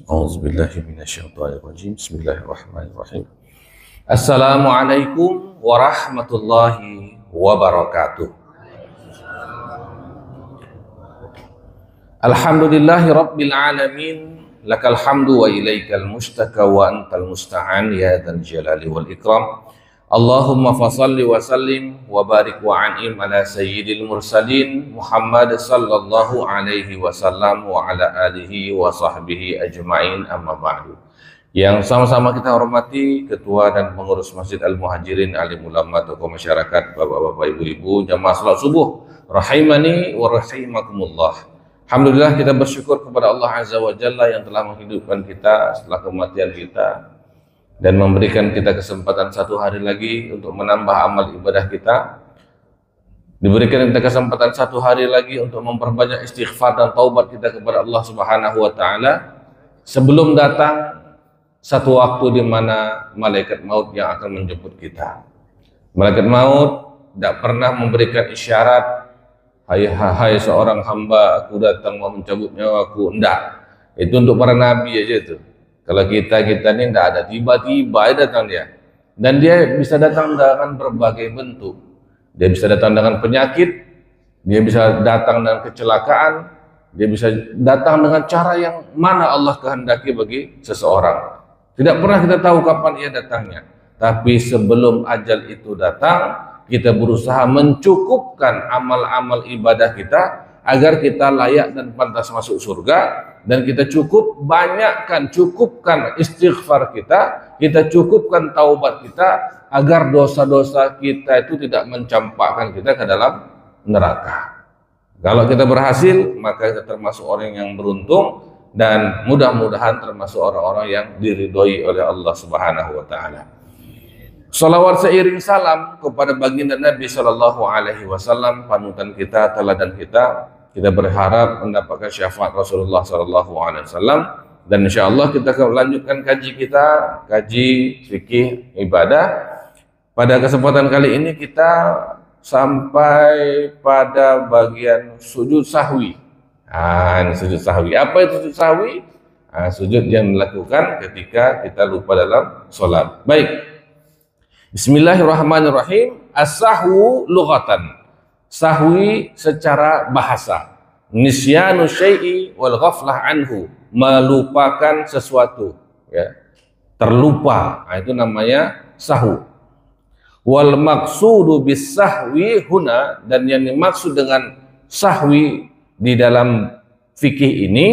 A'udzubillahiminasyaitonirrajim. Bismillahirrahmanirrahim. Assalamualaikum warahmatullahi wabarakatuh. Alhamdulillahi rabbil alamin. Lakal hamdu wa ilaikal mustaka wa antal musta'an ya dzal jalali wal ikram. Allahumma fasalli wa sallim wa barik wa an'im ala sayyidil mursalin Muhammad sallallahu alaihi wasallam wa ala alihi wa sahbihi ajma'in, amma ba'du. Yang sama-sama kita hormati Ketua dan Pengurus Masjid Al-Muhajirin, alim ulama, tokoh masyarakat, bapak-bapak, ibu-ibu, jamaah salat subuh rahimani wa rahimakumullah. Alhamdulillah, kita bersyukur kepada Allah Azza wa Jalla yang telah menghidupkan kita setelah kematian kita dan memberikan kita kesempatan satu hari lagi untuk menambah amal ibadah kita. Diberikan kita kesempatan satu hari lagi untuk memperbanyak istighfar dan taubat kita kepada Allah Subhanahu wa Ta'ala sebelum datang satu waktu di mana malaikat maut yang akan menjemput kita. Malaikat maut tidak pernah memberikan isyarat, hai seorang hamba, aku datang mau mencabut nyawaku. Enggak, itu untuk para nabi aja itu. Kalau kita ini tidak ada, tiba-tiba datang dia. Dan dia bisa datang dengan berbagai bentuk. Dia bisa datang dengan penyakit, dia bisa datang dengan kecelakaan, dia bisa datang dengan cara yang mana Allah kehendaki bagi seseorang. Tidak pernah kita tahu kapan ia datangnya. Tapi sebelum ajal itu datang, kita berusaha mencukupkan amal-amal ibadah kita agar kita layak dan pantas masuk surga. Dan kita cukupkan istighfar kita cukupkan taubat kita agar dosa-dosa kita itu tidak mencampakkan kita ke dalam neraka. Kalau kita berhasil, maka kita termasuk orang yang beruntung dan mudah-mudahan termasuk orang-orang yang diridhoi oleh Allah Subhanahu wa Ta'ala. Salawat seiring salam kepada baginda Nabi Sallallahu Alaihi Wasallam, panutan kita, teladan kita. Kita berharap mendapatkan syafaat Rasulullah Sallallahu Alaihi Wasallam, dan insya Allah kita akan lanjutkan kaji fikih ibadah. Pada kesempatan kali ini kita sampai pada bagian sujud sahwi. Ini sujud sahwi. Apa itu sujud sahwi? Sujud yang dilakukan ketika kita lupa dalam sholat. Baik. Bismillahirrahmanirrahim. As-sahwu lughatan. Sahwi secara bahasa, nisyanu syai'i wal ghaflah anhu, melupakan sesuatu, ya, terlupa, itu namanya sahwu. Wal maqsudu bis sahwi huna, dan yang dimaksud dengan sahwi di dalam fikih ini,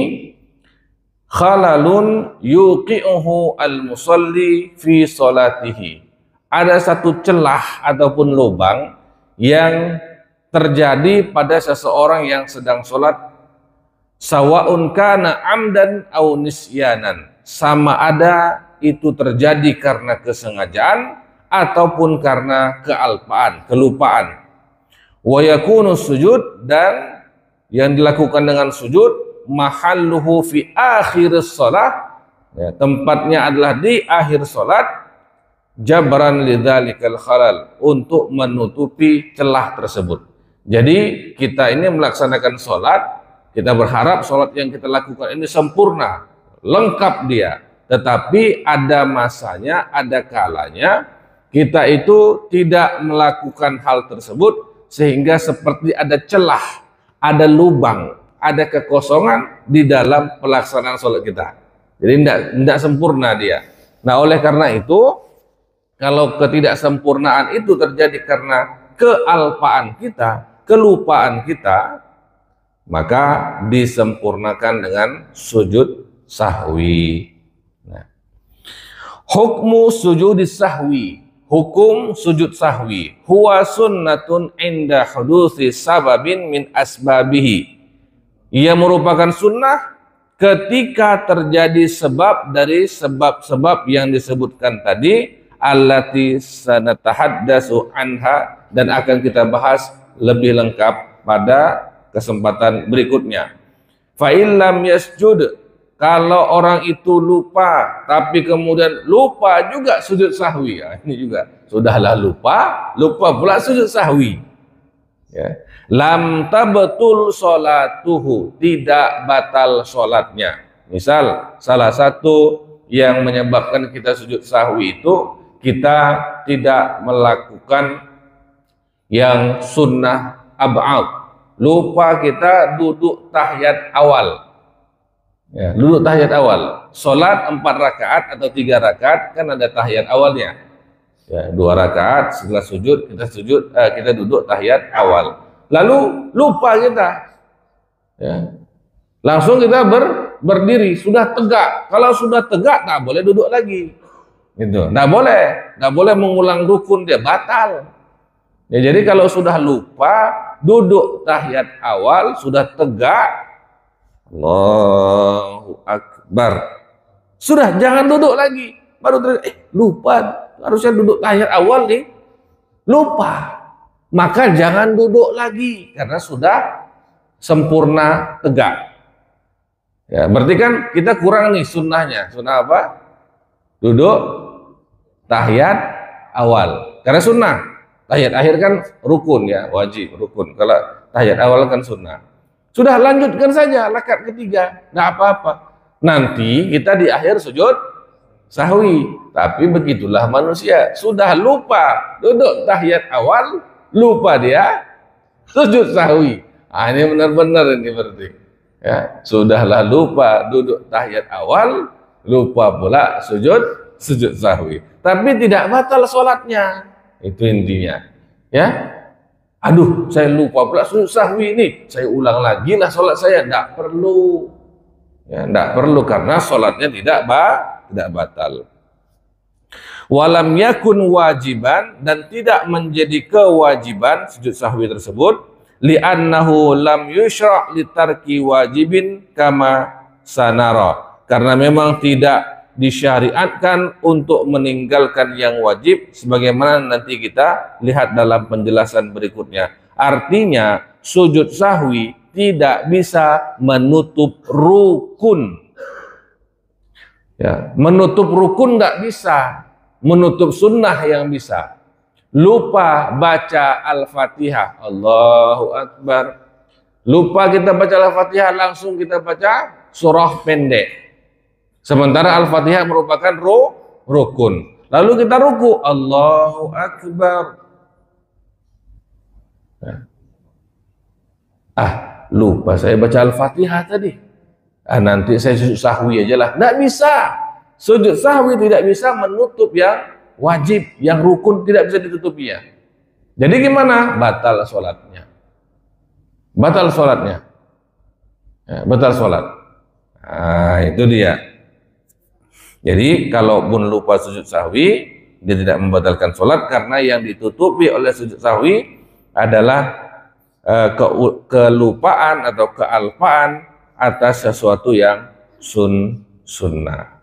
khalalun yuqi'uhu al musalli fi salatihi, ada satu celah ataupun lubang yang terjadi pada seseorang yang sedang sholat, sawa'un kana amdan au nisyanan, sama ada itu terjadi karena kesengajaan ataupun karena kelupaan. Wa yakunu sujud, dan yang dilakukan dengan sujud, mahalluhu fi akhir shalah, ya, tempatnya adalah di akhir sholat, jabran lidzalikal khalal, untuk menutupi celah tersebut. Jadi kita ini melaksanakan sholat, kita berharap sholat yang kita lakukan ini sempurna, lengkap dia. Tetapi ada masanya, ada kalanya kita itu tidak melakukan hal tersebut, sehingga seperti ada celah, ada lubang, ada kekosongan di dalam pelaksanaan sholat kita. Jadi tidak sempurna dia. Nah, oleh karena itu, kalau ketidaksempurnaan itu terjadi karena kealpaan kita, kelupaan kita, maka disempurnakan dengan sujud sahwi. Nah, hukmu sujud sahwi, hukum sujud sahwi, huwa sunnatun inda hudusi sababin min asbabihi. Ia merupakan sunnah ketika terjadi sebab dari sebab-sebab yang disebutkan tadi, allati sanatahaddatsu anha, dan akan kita bahas lebih lengkap pada kesempatan berikutnya. Fa illam yasjud, kalau orang itu lupa tapi kemudian lupa juga sujud sahwi, ya, ini juga sudahlah lupa pula sujud sahwi, ya, lam tabtul sholatuhu, tidak batal sholatnya. Misal salah satu yang menyebabkan kita sujud sahwi itu kita tidak melakukan yang sunnah ab'ad. Lupa kita duduk tahiyat awal. Ya, duduk tahiyat awal. Salat 4 rakaat atau 3 rakaat kan ada tahiyat awalnya. Ya, 2 rakaat setelah sujud kita duduk tahiyat awal. Lalu lupa kita. Ya. Langsung kita berdiri, sudah tegak. Kalau sudah tegak tak boleh duduk lagi. Gitu. Nggak boleh mengulang rukun, dia batal. Ya, jadi kalau sudah lupa duduk tahiyat awal, sudah tegak, Allahu Akbar, sudah jangan duduk lagi. Baru lupa harusnya duduk tahiyat awal nih, lupa, maka jangan duduk lagi karena sudah sempurna tegak. Ya, berarti kan kita kurang nih sunnahnya. Sunnah apa? Duduk tahiyat awal. Karena sunnah. Tahiyat akhir kan rukun ya, wajib rukun. Kalau tahiyat awal kan sunnah. Sudah lanjutkan saja rakaat ketiga, nggak apa-apa. Nanti kita di akhir sujud sahwi. Tapi begitulah manusia, sudah lupa duduk tahiyat awal, lupa dia sujud sahwi. Ah, ini benar-benar ini berarti. Ya, sudahlah lupa duduk tahiyat awal, lupa pula sujud sahwi. Tapi tidak batal sholatnya. Itu intinya. Ya. Aduh, saya lupa pula sujud sahwi ini. Saya ulang lagi lah sholat saya. Tidak perlu. Ya, tidak perlu karena sholatnya tidak batal. Walam yakun wajiban, dan tidak menjadi kewajiban sujud sahwi tersebut. Li'annahu lam yushra' litarki wajibin kama sanara, karena memang tidak disyariatkan untuk meninggalkan yang wajib sebagaimana nanti kita lihat dalam penjelasan berikutnya. Artinya sujud sahwi tidak bisa menutup rukun. Ya, menutup rukun tidak bisa, menutup sunnah yang bisa. Lupa baca Al-Fatihah, Allahu Akbar. Lupa kita baca Al-Fatihah, langsung kita baca surah pendek. Sementara Al-Fatihah merupakan rukun. Lalu kita ruku, Allahu Akbar. Lupa saya baca Al-Fatihah tadi. Nanti saya sujud sahwi aja lah. Tidak bisa. Sujud sahwi tidak bisa menutup yang wajib, yang rukun tidak bisa ditutupi ya. Jadi gimana? Batal sholatnya. Batal sholatnya. Ya, batal sholat. Nah, itu dia. Jadi kalaupun lupa sujud sahwi, dia tidak membatalkan sholat karena yang ditutupi oleh sujud sahwi adalah kelupaan atau kealpaan atas sesuatu yang sunnah.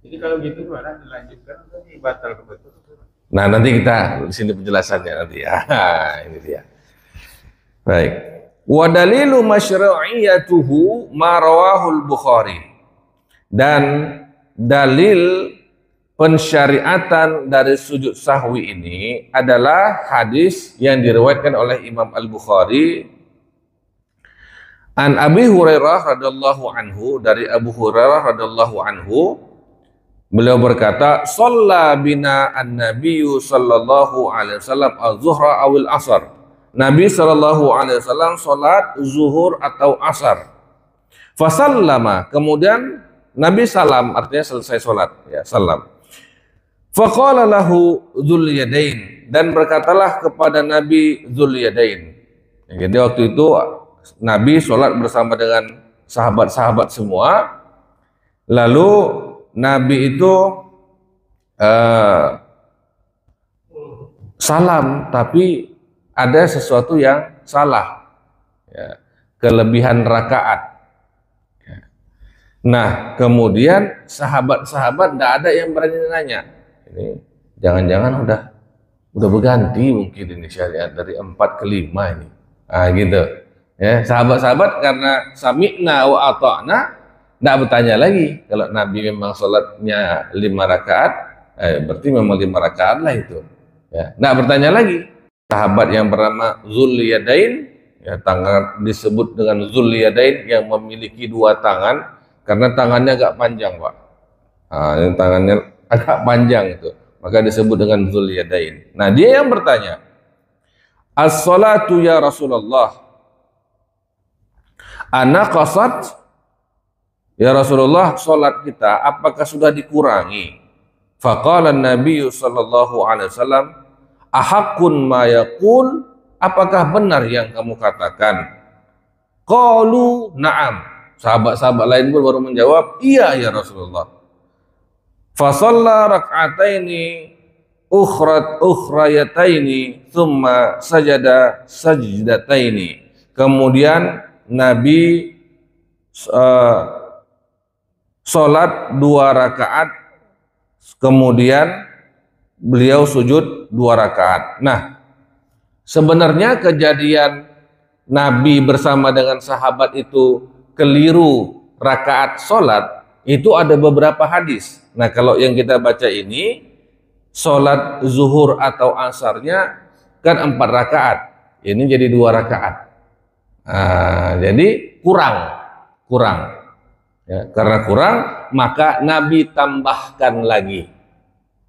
Jadi kalau gitu gimana, dilanjutkan atau batal kebetulan? Nah, nanti kita di sini penjelasannya nanti ya. Ini dia. Baik. Wa dalilu masyru'iyatuhu ma rawahul Bukhari. Dan dalil pensyariatan dari sujud sahwi ini adalah hadis yang diriwayatkan oleh Imam Al-Bukhari an Abi Hurairah radhiyallahu anhu, dari Abu Hurairah radhiyallahu anhu. Beliau berkata, "Shalla bina an-nabiyyu sallallahu alaihi wasallam az-zuhra awil asar." Nabi sallallahu alaihi wasallam salat zuhur atau asar. Fasallama, kemudian Nabi salam, artinya selesai salat, ya, salam. Faqala lahu Dzul Yadain, dan berkatalah kepada Nabi Dzul Yadain. Jadi waktu itu Nabi salat bersama dengan sahabat-sahabat semua. Lalu Nabi itu salam, tapi ada sesuatu yang salah, ya, kelebihan rakaat. Ya. Nah, kemudian sahabat-sahabat tidak ada yang berani nanya. Ini jangan-jangan udah berganti mungkin ini syariat dari 4 ke 5 ini. Gitu. Ya, sahabat-sahabat karena sami'na wa ata'na, tidak bertanya lagi. Kalau Nabi memang sholatnya 5 rakaat, berarti memang 5 rakaat lah itu. Ya, tidak bertanya lagi. Sahabat yang bernama Dzul Yadain, ya, tangan disebut dengan Dzul Yadain, yang memiliki 2 tangan. karena tangannya agak panjang, Pak. Nah, yang tangannya agak panjang itu, maka disebut dengan Dzul Yadain. Nah, dia yang bertanya, as-salatu ya Rasulullah, ana qasat, ya Rasulullah, salat kita apakah sudah dikurangi? Faqala Nabi sallallahu alaihi wasallam, ahaqqun ma yaqul, apakah benar yang kamu katakan? Qalu na'am. Sahabat-sahabat lain pun baru menjawab, iya ya Rasulullah. Fa shalla rak'ataini ukhrayataini thumma sajada sajdataini. Kemudian Nabi salat 2 rakaat, kemudian beliau sujud 2 rakaat. Nah, sebenarnya kejadian Nabi bersama dengan sahabat itu keliru rakaat sholat, itu ada beberapa hadis. Nah, kalau yang kita baca ini, sholat zuhur atau asarnya kan 4 rakaat, ini jadi 2 rakaat. Nah, jadi kurang. Ya, karena kurang, maka Nabi tambahkan lagi.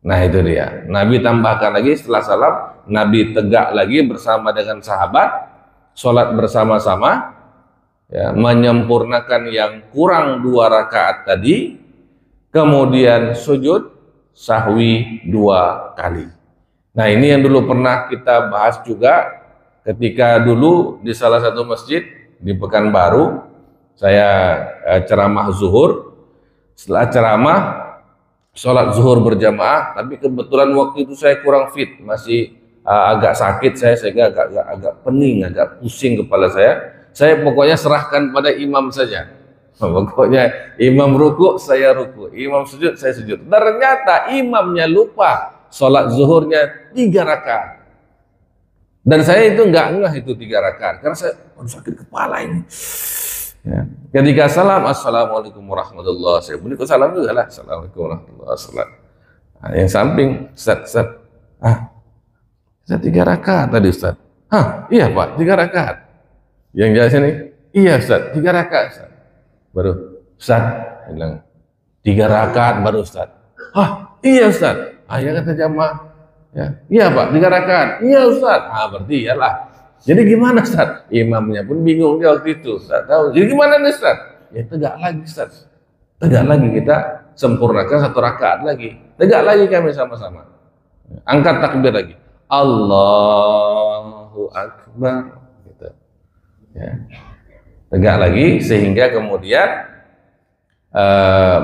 Nah, itu dia. Nabi tambahkan lagi setelah salam, Nabi tegak lagi bersama dengan sahabat, sholat bersama-sama, ya, menyempurnakan yang kurang 2 rakaat tadi, kemudian sujud sahwi 2 kali. Nah, ini yang dulu pernah kita bahas juga ketika dulu di salah satu masjid di Pekanbaru, saya ceramah zuhur. Setelah ceramah, sholat zuhur berjamaah, tapi kebetulan waktu itu saya kurang fit, masih agak sakit saya, sehingga agak pening, agak pusing kepala saya pokoknya serahkan pada imam saja. Pokoknya imam ruku, saya ruku, imam sujud, saya sujud. Ternyata imamnya lupa sholat zuhurnya 3 rakaat, dan saya itu nggak ngeh itu 3 rakaat karena saya sakit kepala ini. Ya. Ketika salam, assalamualaikum warahmatullahi wabarakatuh, saya pun ikut salam juga lah, assalamualaikum warahmatullahi wabarakatuh. Nah, yang samping, Ustaz, Ustaz 3 rakaat tadi, Ustaz. Iya Pak, 3 rakaat. Yang jelas ini, iya Ustaz, 3 rakaat, Ustaz. Baru, Ustaz, bilang 3 rakaat baru, Ustaz. Iya Ustaz. Ya kata jamaah, ya, iya Pak, 3 rakaat. Iya Ustaz. Berarti iyalah. Jadi gimana Ustaz? Imamnya pun bingung dia waktu itu, Ustaz tahu. Jadi gimana nih Ustaz? Ya tegak lagi Ustaz. Tegak lagi, kita sempurnakan 1 rakaat lagi. Tegak lagi kami sama-sama. Angkat takbir lagi. Allahu Akbar. Gitu. Ya. Tegak lagi sehingga kemudian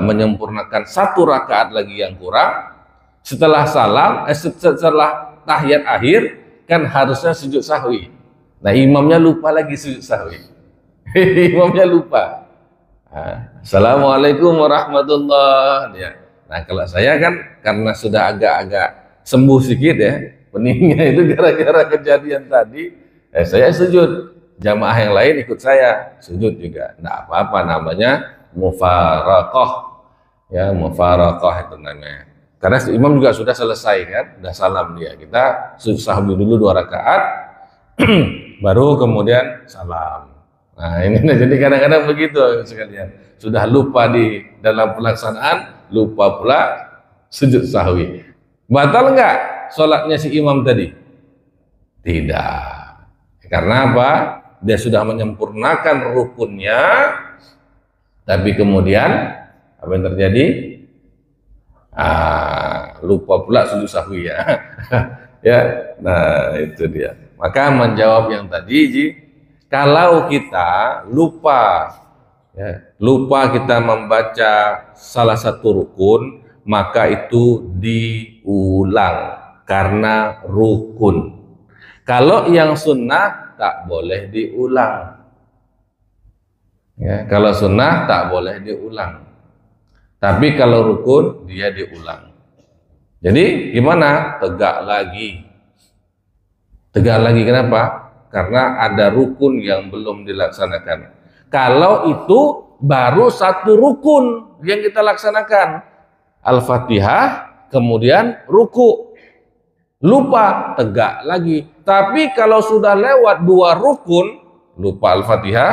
menyempurnakan 1 rakaat lagi yang kurang. Setelah salam, setelah tahiyat akhir kan harusnya sujud sahwi. Nah, imamnya lupa lagi sujud sahwi. Imamnya lupa. Assalamualaikum warahmatullahi wabarakatuh. Nah, kalau saya kan karena sudah agak-agak sembuh sedikit ya, peningnya itu gara-gara kejadian tadi, saya sujud. Jamaah yang lain ikut saya sujud juga. Nah, apa-apa, namanya mufaraqah. Ya, mufaraqah itu namanya. Karena imam juga sudah selesai kan, sudah salam dia. Kita sujud sahwi dulu 2 rakaat, baru kemudian salam. Nah, ini jadi kadang-kadang begitu sekalian. Sudah lupa di dalam pelaksanaan, lupa pula sujud sahwi. Batal enggak sholatnya si imam tadi? Tidak. Karena apa? Dia sudah menyempurnakan rukunnya, tapi kemudian apa yang terjadi? Lupa pula sujud sahwi ya. Ya, nah itu dia. Maka menjawab yang tadi, Ji, kalau kita lupa, ya, lupa kita membaca salah satu rukun, maka itu diulang karena rukun. Kalau yang sunnah tak boleh diulang. Ya, kalau sunnah tak boleh diulang. Tapi kalau rukun dia diulang. Jadi gimana? Tegak lagi. Tegak lagi kenapa? Karena ada rukun yang belum dilaksanakan. Kalau itu baru 1 rukun yang kita laksanakan. Al-Fatihah, kemudian ruku. Lupa, tegak lagi. Tapi kalau sudah lewat 2 rukun, lupa Al-Fatihah,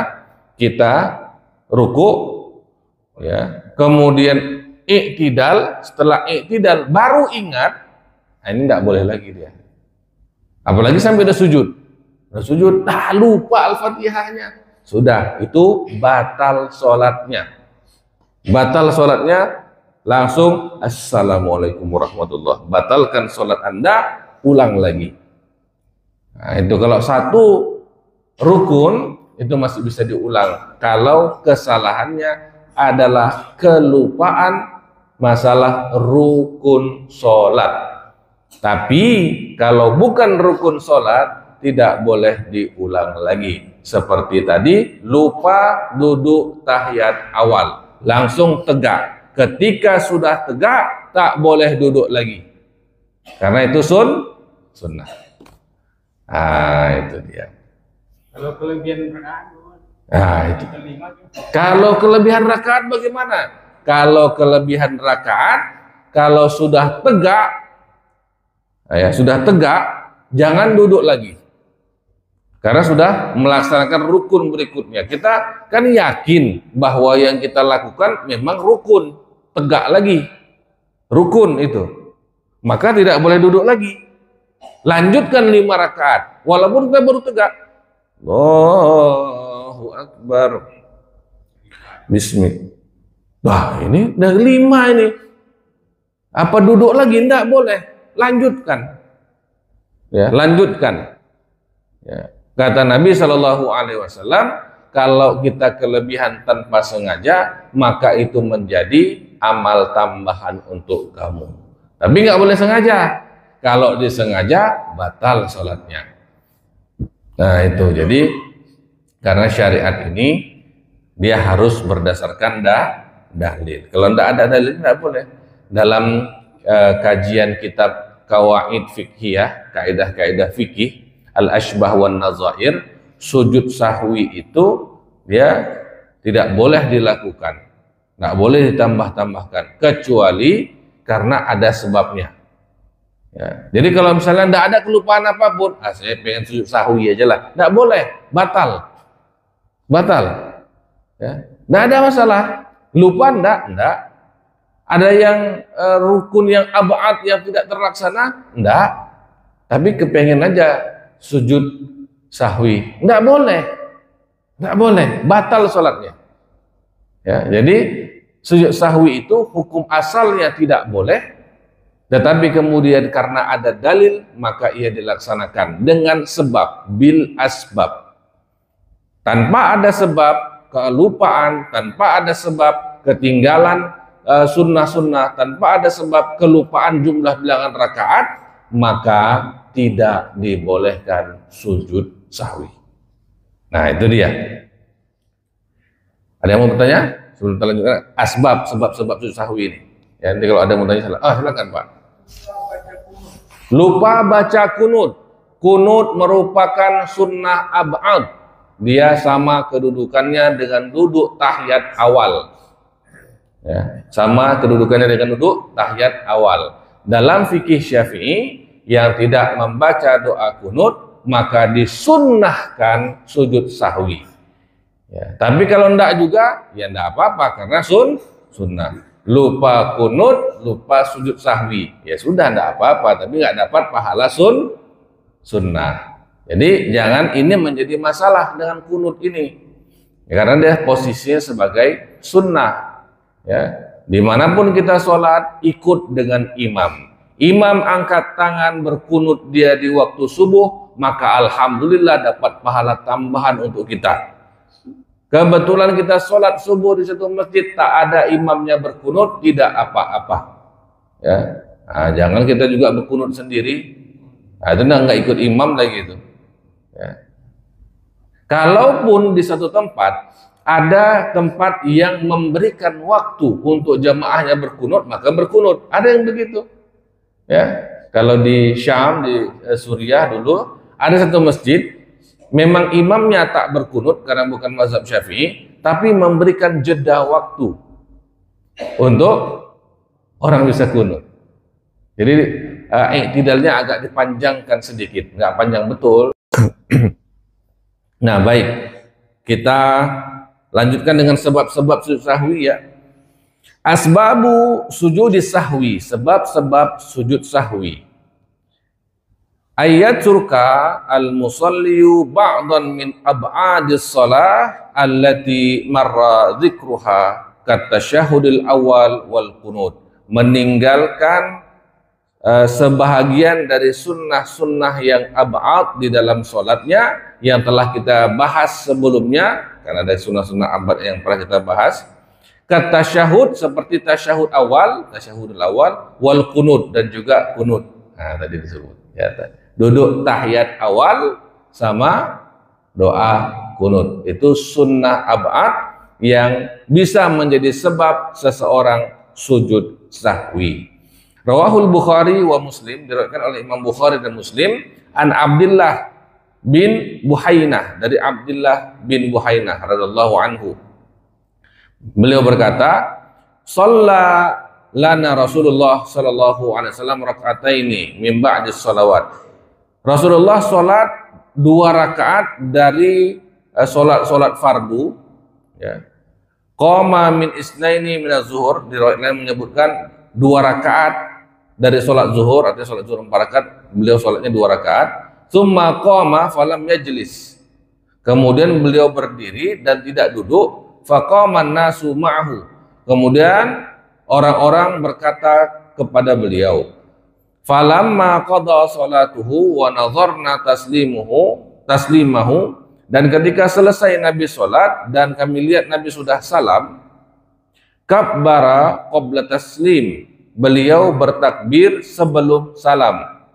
kita ruku, ya, kemudian iktidal, setelah iktidal baru ingat, nah ini tidak boleh lagi dia. Apalagi sampai udah sujud, lupa Al-Fatihahnya, sudah, itu batal sholatnya. Batal sholatnya, langsung Assalamualaikum warahmatullahi, batalkan sholat Anda, ulang lagi. Nah, itu kalau satu rukun itu masih bisa diulang kalau kesalahannya adalah kelupaan masalah rukun sholat. Tapi kalau bukan rukun sholat, tidak boleh diulang lagi. Seperti tadi, lupa duduk tahiyat awal, langsung tegak. Ketika sudah tegak, tak boleh duduk lagi, karena itu sunnah. Itu dia. Kalau kelebihan rakaat, Itu. Kalau kelebihan rakaat bagaimana? Kalau kelebihan rakaat, kalau sudah tegak, jangan duduk lagi, karena sudah melaksanakan rukun berikutnya. Kita kan yakin bahwa yang kita lakukan memang rukun, tegak lagi, rukun itu, maka tidak boleh duduk lagi. Lanjutkan 5 rakaat, walaupun kita baru tegak. Allahu Akbar, Bismillah. Ini udah 5 ini. Apa duduk lagi? Tidak boleh. Lanjutkan. Ya, lanjutkan. Ya. Kata Nabi Shallallahu Alaihi Wasallam, kalau kita kelebihan tanpa sengaja, maka itu menjadi amal tambahan untuk kamu. Tapi nggak boleh sengaja. Kalau disengaja, batal sholatnya. Nah itu, jadi karena syariat ini dia harus berdasarkan dalil. Kalau tidak ada dalil, tidak boleh. Dalam kajian kitab Qawaid Fiqhiyah, kaidah-kaidah fikih, al-ashbah wan nazair, sujud sahwi itu dia tidak boleh dilakukan, tidak boleh ditambah-tambahkan, kecuali karena ada sebabnya. Ya. Jadi kalau misalnya tidak ada kelupaan apapun, saya pengen sujud sahwi aja lah, tidak boleh, batal. Ya. Tidak ada masalah, lupa tidak. Ada yang rukun yang abad yang tidak terlaksana, enggak. Tapi kepengen aja sujud sahwi, enggak boleh, batal sholatnya. Ya, jadi sujud sahwi itu hukum asalnya tidak boleh, tetapi kemudian karena ada dalil maka ia dilaksanakan dengan sebab, bil asbab. Tanpa ada sebab kelupaan, tanpa ada sebab ketinggalan sunnah-sunnah, tanpa ada sebab kelupaan jumlah bilangan rakaat, maka tidak dibolehkan sujud sahwi. Nah itu dia. Ada yang mau bertanya? Sebelum kita lanjutkan sebab sujud sahwi ini. Ya, nanti kalau ada yang mau tanya, silakan Pak. Lupa baca kunut. Kunut merupakan sunnah ab'ad. Dia sama kedudukannya dengan duduk tahiyat awal. Ya, sama kedudukannya dengan duduk tahiyat awal. Dalam fikih Syafi'i, yang tidak membaca doa kunut maka disunnahkan sujud sahwi. Ya, tapi kalau enggak juga, ya enggak apa-apa karena sunnah. Lupa kunut, lupa sujud sahwi, ya sudah enggak apa-apa, tapi enggak dapat pahala sunnah. Jadi jangan ini menjadi masalah dengan kunut ini, ya, karena dia posisinya sebagai sunnah. Ya, dimanapun kita sholat ikut dengan imam. Imam angkat tangan berkunut dia di waktu subuh, maka alhamdulillah dapat pahala tambahan untuk kita. Kebetulan kita sholat subuh di satu masjid tak ada imamnya berkunut, tidak apa-apa. Ya, jangan kita juga berkunut sendiri. Itu nggak ikut imam lagi itu. Ya. Kalaupun di satu tempat ada tempat yang memberikan waktu untuk jamaahnya berkunut, maka berkunut. Ada yang begitu. Ya, kalau di Syam, di Suriah dulu, ada satu masjid, memang imamnya tak berkunut karena bukan mazhab Syafi'i, tapi memberikan jeda waktu untuk orang bisa kunut. Jadi iktidalnya agak dipanjangkan sedikit, nggak panjang betul. Nah baik, kita lanjutkan dengan sebab-sebab sujud sahwi ya. Asbabu sujudi sahwi, sebab-sebab sujud sahwi. Ayat surka al-musalliyu ba'dan min ab'adis salah allati marra dzikruha katasyahudil awal wal qunut. Meninggalkan sebahagian dari sunnah-sunnah yang ab'ad di dalam solatnya yang telah kita bahas sebelumnya, karena ada sunnah-sunnah ab'ad yang pernah kita bahas. Katasyahud seperti tasyahud awal, tasyahudul awal, wal qunut dan juga qunut. Nah, tadi disebut. Ya, duduk tahiyat awal sama doa qunut. Itu sunnah ab'ad yang bisa menjadi sebab seseorang sujud sahwi. Rawahul Bukhari wa Muslim, diriwayatkan oleh Imam Bukhari dan Muslim, an Abdullah bin Buhainah, dari Abdullah bin Buhainah radhiyallahu anhu. Beliau berkata, "Shalla lana Rasulullah sallallahu alaihi wasallam raka'ataini min ba'dis shalawat." Rasulullah salat 2 rakaat dari salat fardu, ya. Qama min isnaini min az-zuhur, riwayat lain menyebutkan 2 rakaat dari salat zuhur, artinya salat zuhur 4 rakaat, beliau salatnya 2 rakaat. Tsumma qama falam yajlis. Kemudian beliau berdiri dan tidak duduk. Faqaman nasu ma'ahu. Kemudian orang-orang berkata kepada beliau, falamma qada salatuhu wa nadharna taslimahu, dan ketika selesai Nabi salat dan kami lihat Nabi sudah salam, kabbara qabla taslim, beliau bertakbir sebelum salam.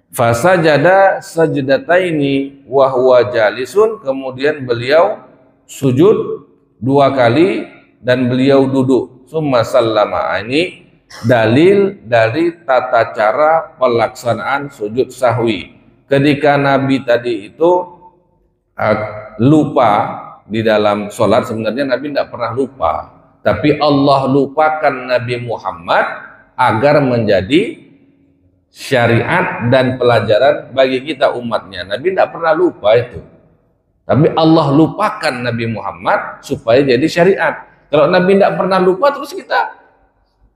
Fasajada sajdataini wa huwa jalisun, kemudian beliau sujud 2 kali dan beliau duduk. Summa sallama. Ini dalil dari tata cara pelaksanaan sujud sahwi. Ketika Nabi tadi itu lupa di dalam sholat, sebenarnya Nabi tidak pernah lupa, tapi Allah lupakan Nabi Muhammad agar menjadi syariat dan pelajaran bagi kita umatnya. Nabi tidak pernah lupa itu, tapi Allah lupakan Nabi Muhammad supaya jadi syariat. Kalau Nabi tidak pernah lupa, terus kita,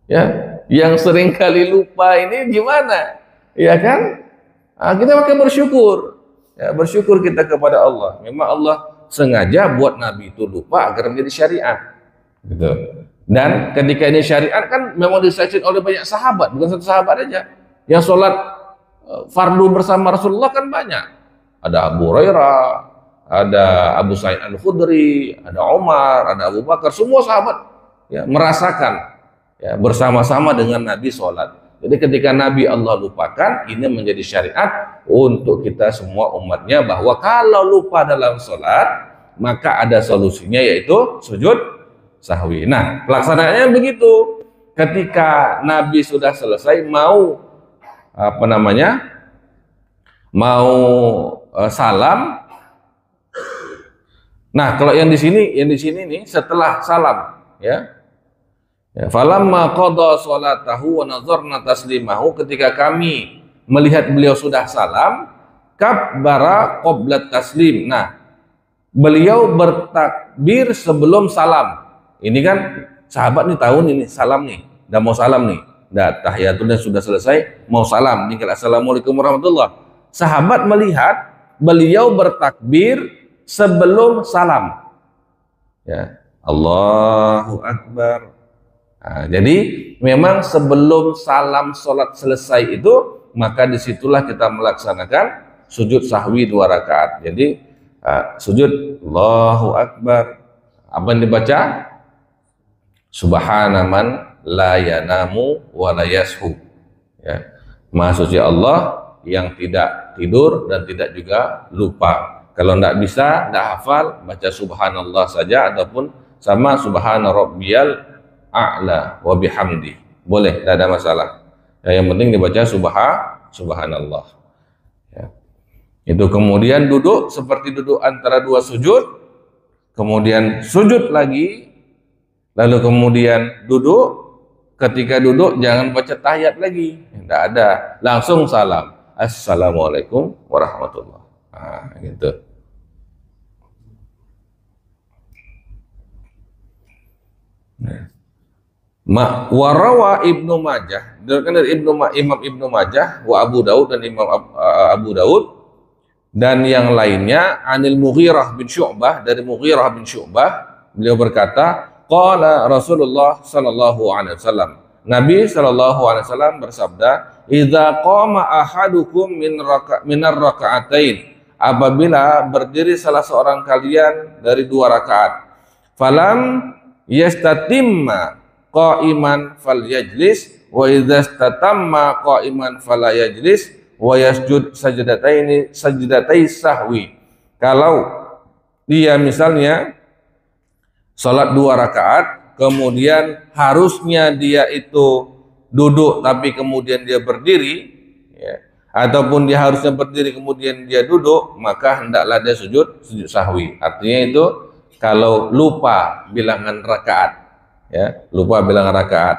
ya, yang sering kali lupa ini gimana? Ya kan? Nah, kita makin bersyukur. Ya, bersyukur kita kepada Allah. Memang Allah sengaja buat Nabi itu lupa agar menjadi syariat. Gitu. Dan ketika ini syariat kan memang disaksikan oleh banyak sahabat, bukan satu sahabat aja. Yang sholat fardu bersama Rasulullah kan banyak. Ada Abu Hurairah, ada Abu Sa'id Al-Khudri, ada Umar, ada Abu Bakar, semua sahabat ya merasakan ya bersama-sama dengan Nabi sholat. Jadi ketika Nabi Allah lupakan, ini menjadi syariat untuk kita semua umatnya, bahwa kalau lupa dalam sholat maka ada solusinya, yaitu sujud sahwi. Nah, pelaksanaannya begitu. Ketika Nabi sudah selesai mau salam. Nah, kalau yang di sini nih setelah salam, ya. Ya, falamma qada salatahu wa nadharna taslimahu, ketika kami melihat beliau sudah salam, kabbara qabla taslim. Nah, beliau bertakbir sebelum salam. Ini kan sahabat nih tahu ini salam nih, udah mau salam nih. Dah tahiyatullah sudah selesai, mau salam. Tinggal assalamualaikum warahmatullah. Sahabat melihat beliau bertakbir sebelum salam. Ya, Allahu Akbar. Nah, jadi memang sebelum salam sholat selesai itu, maka disitulah kita melaksanakan sujud sahwi 2 rakaat. Jadi sujud Allahu Akbar. Apa yang dibaca? Subhana man la yanamu wa la yashu. Ya. Maha suci Allah yang tidak tidur dan tidak juga lupa. Kalau tidak bisa, tidak hafal, baca subhanallah saja, ataupun sama subhana rabbiyal a'la wa bihamdi. Boleh, tidak ada masalah. Ya, yang penting dibaca subhanallah. Ya. Itu kemudian duduk seperti duduk antara 2 sujud, kemudian sujud lagi, lalu kemudian duduk. Ketika duduk jangan baca tahiyat lagi, tidak ada, langsung salam, assalamualaikum warahmatullah. Nah, gitu. Nah. Warawa Ibnu Majah, diriwayatkan dari Imam Ibnu Majah, wa Abu Daud dan Imam Abu Daud dan yang lainnya, Anil Mughirah bin Syu'bah, dari Mughirah bin Syu'bah, beliau berkata, qala Rasulullah sallallahu alaihi wasallam, Nabi sallallahu alaihi wasallam bersabda, idza qama ahadukum minar raka'atain, apabila berdiri salah seorang kalian dari 2 rakaat, falam yastatimma qa'iman falyajlis, wa idza istatamma qa'iman fala yajlis, wa yasjud sajdatai sahwi. Kalau dia misalnya salat 2 rakaat, kemudian harusnya dia itu duduk tapi kemudian dia berdiri, ya, ataupun dia harusnya berdiri kemudian dia duduk, maka hendaklah dia sujud sahwi. Artinya itu kalau lupa bilangan rakaat, ya, lupa bilangan rakaat,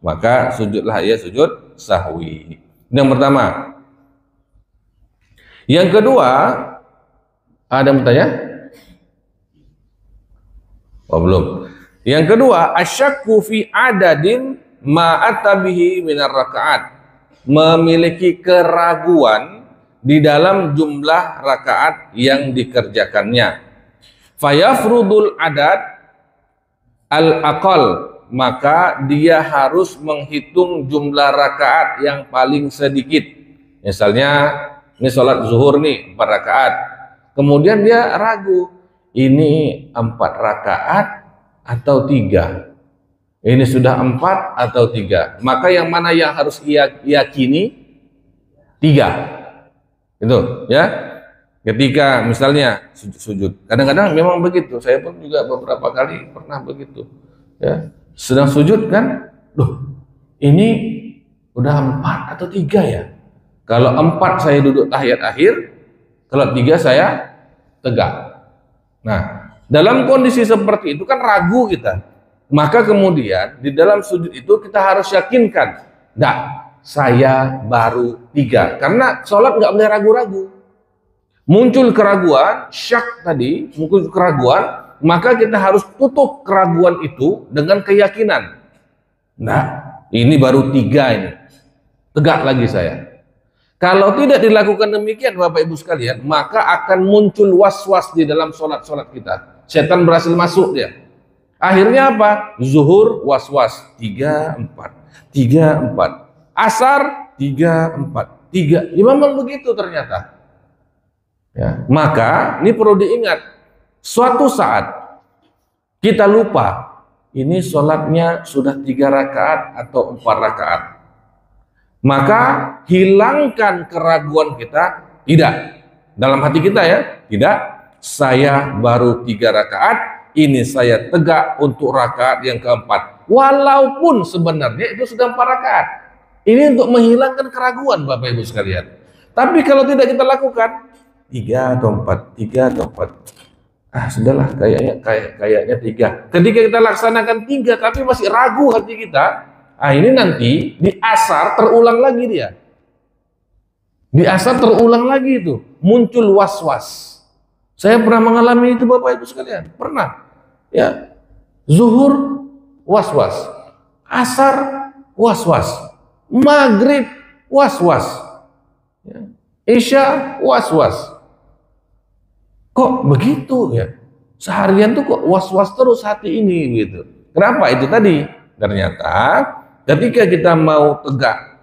maka sujudlah ia sujud sahwi. Yang pertama. Yang kedua, ada yang bertanya? Oh, belum. Yang kedua, asyakku fi adadin ma'atabihi minar rakaat, memiliki keraguan di dalam jumlah rakaat yang dikerjakannya. Fayafrudul adad al-aqal, maka dia harus menghitung jumlah rakaat yang paling sedikit. Misalnya ini sholat zuhur nih 4 rakaat, kemudian dia ragu, ini 4 rakaat atau 3, ini sudah 4 atau 3, maka yang mana yang harus ia yakini? 3, itu ya. Ketika misalnya sujud, kadang-kadang memang begitu, saya pun juga beberapa kali pernah begitu, ya, sedang sujud kan, loh ini udah 4 atau 3 ya. Kalau 4 saya duduk tahiyat akhir, kalau 3 saya tegak. Nah, dalam kondisi seperti itu kan ragu kita. Maka kemudian di dalam sujud itu kita harus yakinkan, enggak, saya baru 3. Karena sholat nggak boleh ragu-ragu. Muncul keraguan, syak tadi, muncul keraguan, maka kita harus tutup keraguan itu dengan keyakinan. Nah, ini baru 3 ini. Tegak lagi saya. Kalau tidak dilakukan demikian Bapak Ibu sekalian, maka akan muncul was-was di dalam sholat-sholat kita. Setan berhasil masuk dia. Akhirnya apa? Zuhur was-was 3, 4, 3, 4. Asar 3, 4, 3. Ya, memang begitu ternyata. Ya, maka ini perlu diingat. Suatu saat kita lupa, ini sholatnya sudah 3 rakaat atau 4 rakaat. Maka hilangkan keraguan kita, tidak. Dalam hati kita ya, tidak. Saya baru 3 rakaat, ini saya tegak untuk rakaat yang keempat. Walaupun sebenarnya itu sudah 4 rakaat. Ini untuk menghilangkan keraguan Bapak Ibu sekalian. Tapi kalau tidak kita lakukan, 3 atau 4, 3 atau 4. Sudahlah, kayaknya 3. Ketika kita laksanakan 3 tapi masih ragu hati kita, ini nanti di asar terulang lagi dia. Di asar terulang lagi itu, muncul was-was. Saya pernah mengalami itu Bapak Ibu sekalian, pernah. Ya, zuhur was-was, asar was-was, maghrib was-was, ya, isya was-was. Kok begitu ya? Seharian tuh kok was-was terus hati ini gitu. Kenapa? Itu tadi ternyata ketika kita mau tegak,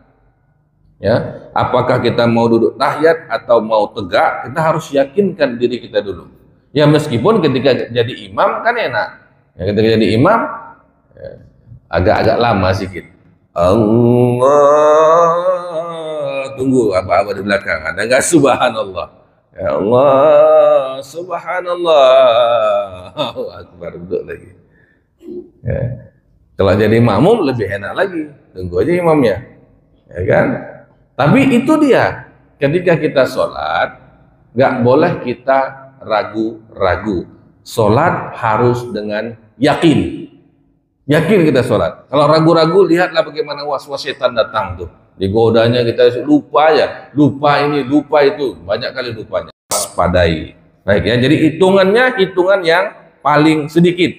ya, apakah kita mau duduk tahiyat atau mau tegak, kita harus yakinkan diri kita dulu. Ya, meskipun ketika jadi imam kan enak. Ya, ketika jadi imam ya, agak-agak lama sedikit. Allah, tunggu apa-apa di belakang. Ada nggak subhanallah? Ya Allah, subhanallah. Akbar, duduk lagi. Ya. Kalau jadi makmum lebih enak lagi, tunggu aja imamnya, ya kan? Tapi itu dia, ketika kita sholat, nggak boleh kita ragu-ragu. Sholat harus dengan yakin. Yakin kita sholat. Kalau ragu-ragu, lihatlah bagaimana was-was setan datang tuh. Digodanya kita lupa ya, lupa ini, lupa itu, banyak kali lupanya. Waspadai. Baik ya, jadi hitungannya hitungan yang paling sedikit.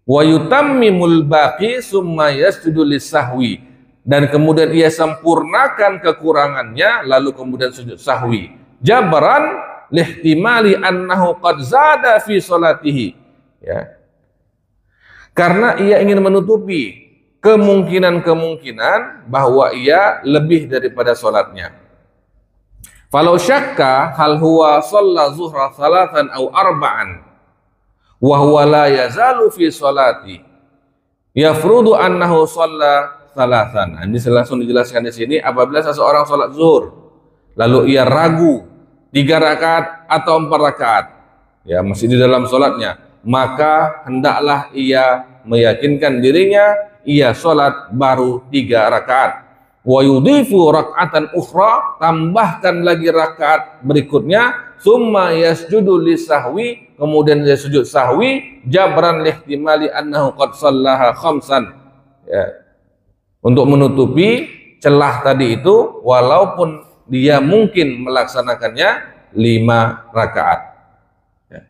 wa yutammimul baqi summa yasjudu lisahwi, dan kemudian ia sempurnakan kekurangannya lalu kemudian sujud sahwi, jabran lihtimali annahu qad zada fi salatihi, ya, karena ia ingin menutupi kemungkinan-kemungkinan bahwa ia lebih daripada salatnya. Falau syakka hal huwa shalla zuhra salatan aw arba'an wa huwa la yazalu fi salati yafrudu annahu shalla salatan. Ini langsung dijelaskan di sini, apabila seseorang salat zuhur lalu ia ragu 3 rakaat atau 4 rakaat, ya, masih di dalam salatnya, maka hendaklah ia meyakinkan dirinya ia salat baru 3 rakaat. Wa yudhifu rak'atan ukhra, tambahkan lagi rakaat berikutnya, summa yasjudu lisahwi, kemudian dia sujud sahwi, jabran lihtimali annahu qad sallaha khamsan, ya, untuk menutupi celah tadi itu walaupun dia mungkin melaksanakannya 5 rakaat. Ya.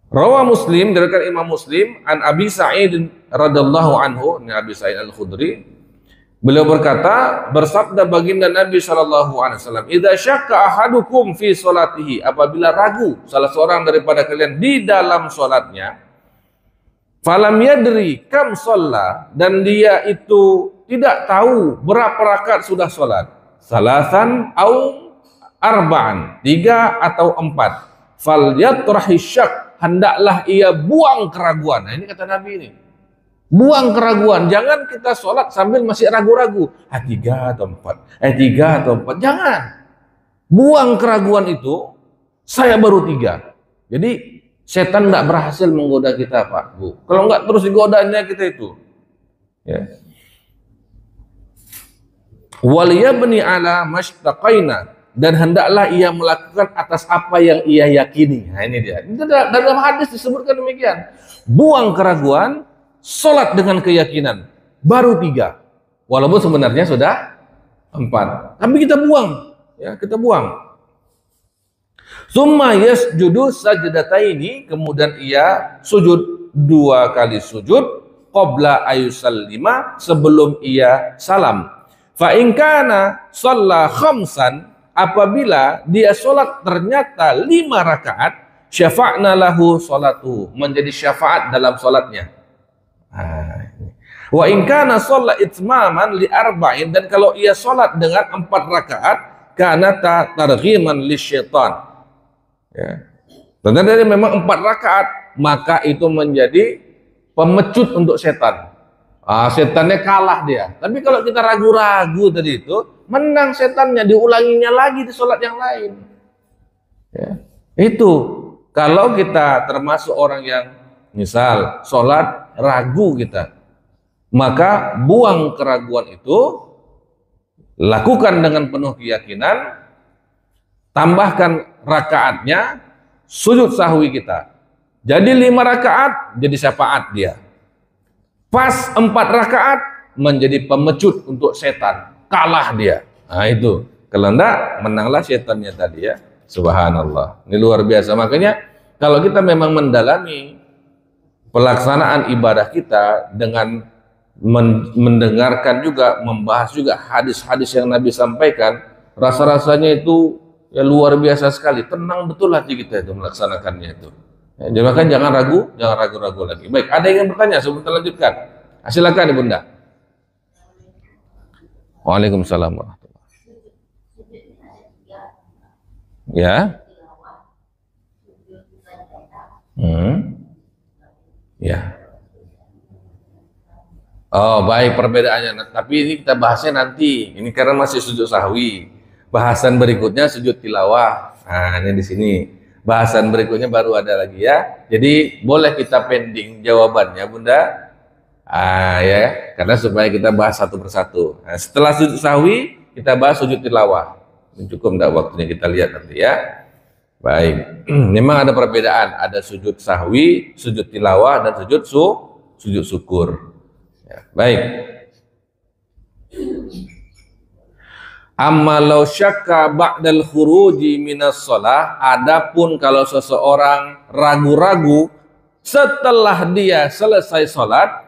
Rawa Muslim, diriwayatkan Imam Muslim, an Abi Sa'id radhiyallahu anhu, ini Abi Sa'id Al-Khudri, beliau berkata, bersabda baginda Nabi sallallahu alaihi wasallam, "Idza syakka ahadukum fi salatihi," apabila ragu salah seorang daripada kalian di dalam salatnya, falam yadri kam shalla, dan dia itu tidak tahu berapa rakaat sudah salat, salasan au arba'an, 3 atau 4, fal yatrahi syak, hendaklah ia buang keraguan. Nah, ini kata Nabi ini. Buang keraguan, jangan kita sholat sambil masih ragu-ragu. 3 atau 4, 3 atau 4, jangan. Buang keraguan itu, saya baru 3. Jadi setan tidak berhasil menggoda kita, Pak, Bu. Kalau nggak terus digodanya kita itu. Ya. Waliyabni ala mashtaqaina, dan hendaklah ia melakukan atas apa yang ia yakini. Nah, ini dia. Dalam hadis disebutkan demikian. Buang keraguan, sholat dengan keyakinan, baru 3, walaupun sebenarnya sudah 4, tapi kita buang, ya, kita buang. Summa yasjudu sajdataini, kemudian ia sujud 2 kali sujud, qabla ayusallima, sebelum ia salam. Fa in kana shalla khamsan, apabila dia sholat ternyata 5 rakaat, syafa'na lahu sholatuhu, menjadi syafaat dalam sholatnya. Wa in kana shalla itmaman li arba'in, dan kalau ia salat dengan 4 rakaat, kana targhiman lisyaitan, ya, dan dari memang 4 rakaat, maka itu menjadi pemecut untuk setan. Setannya kalah dia. Tapi kalau kita ragu-ragu tadi itu, menang setannya, diulanginya lagi di salat yang lain, ya. Itu kalau kita termasuk orang yang misal salat ragu kita, maka buang keraguan itu, lakukan dengan penuh keyakinan, tambahkan rakaatnya, sujud sahwi kita. Jadi 5 rakaat jadi syafaat dia. Pas 4 rakaat menjadi pemecut untuk setan, kalah dia. Nah itu, kalau enggak menanglah setannya tadi, ya. Subhanallah. Ini luar biasa. Makanya kalau kita memang mendalami pelaksanaan ibadah kita dengan mendengarkan juga, membahas juga hadis-hadis yang Nabi sampaikan, rasa-rasanya itu ya luar biasa sekali, tenang betul hati kita itu melaksanakannya itu. Ya, jadi jangan ragu-ragu lagi. Baik, ada yang bertanya sebelum kita lanjutkan? Silakan Ibunda. Waalaikumsalam warahmatullahi wabarakatuh. Ya. Ya. Oh, baik, perbedaannya. Tapi ini kita bahasnya nanti. Ini karena masih sujud sahwi. Bahasan berikutnya sujud tilawah. Nah, ini di sini. Bahasan berikutnya baru ada lagi, ya. Jadi boleh kita pending jawabannya, Bunda. Ya, karena supaya kita bahas satu persatu. Nah, setelah sujud sahwi, kita bahas sujud tilawah. Cukup enggak waktunya, kita lihat nanti, ya. Baik, memang ada perbedaan, ada sujud sahwi, sujud tilawah, dan sujud syukur. Ya, baik. Amma law syakka ba'dal khuruji minas shalah, adapun kalau seseorang ragu-ragu setelah dia selesai sholat,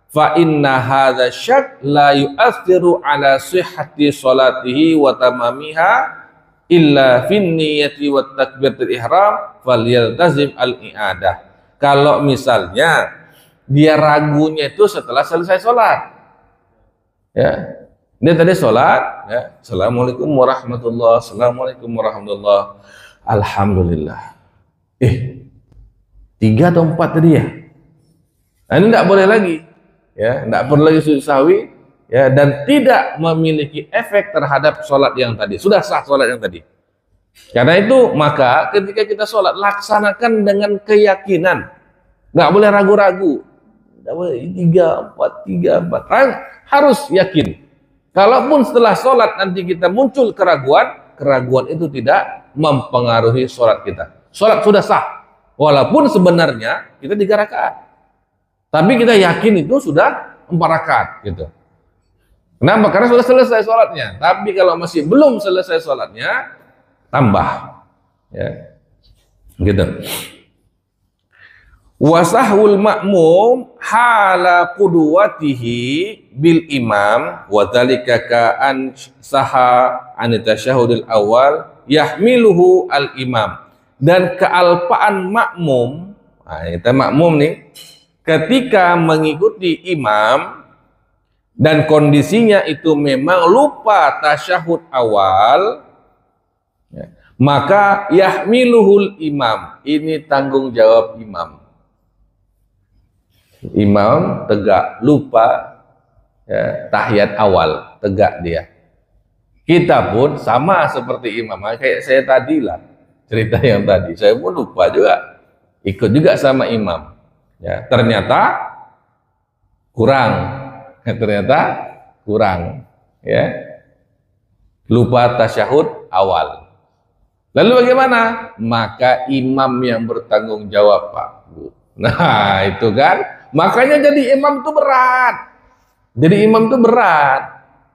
fa inna hadza syak la yu'athiru ala sihhati sholatihi wa tamamiha illa fin niyati wat takbiratul ihram falyaltazim al-i'adah. Kalau misalnya dia ragunya itu setelah selesai sholat, ya, dia tadi sholat, ya, assalamualaikum warahmatullah, assalamualaikum warahmatullah, alhamdulillah, 3 atau 4 tadi ya, nah ini tidak boleh lagi, ya, tidak perlu lagi sujud sahwi, ya, dan tidak memiliki efek terhadap sholat yang tadi, sudah sah sholat yang tadi. Karena itu maka ketika kita sholat, laksanakan dengan keyakinan, nggak boleh ragu-ragu, nggak boleh 3, 4, harus yakin. Kalaupun setelah sholat nanti kita muncul keraguan itu tidak mempengaruhi sholat kita. Sholat sudah sah, walaupun sebenarnya kita 3 rakaat, tapi kita yakin itu sudah 4 rakaat, gitu. Kenapa? Karena sudah selesai sholatnya. Tapi kalau masih belum selesai sholatnya, tambah, ya, gitu. Wasahul ma'mum hala qudwatihi bil imam wa dzalika ka an saha an tasyahudil awal yahmiluhu al imam. Dan kealpaan makmum, nah, kita makmum nih, ketika mengikuti imam dan kondisinya itu memang lupa tasyahud awal, ya, maka yahmiluhul imam, ini tanggung jawab imam. Imam tegak, lupa, ya, tahiyat awal, tegak dia. Kita pun sama seperti imam, kayak saya tadi lah, cerita yang tadi, saya pun lupa juga, ikut juga sama imam, ya, ternyata kurang, ya, lupa tasyahud awal. Lalu bagaimana? Maka imam yang bertanggung jawab, Pak Bu. Nah itu kan, makanya jadi imam itu berat. Jadi imam itu berat.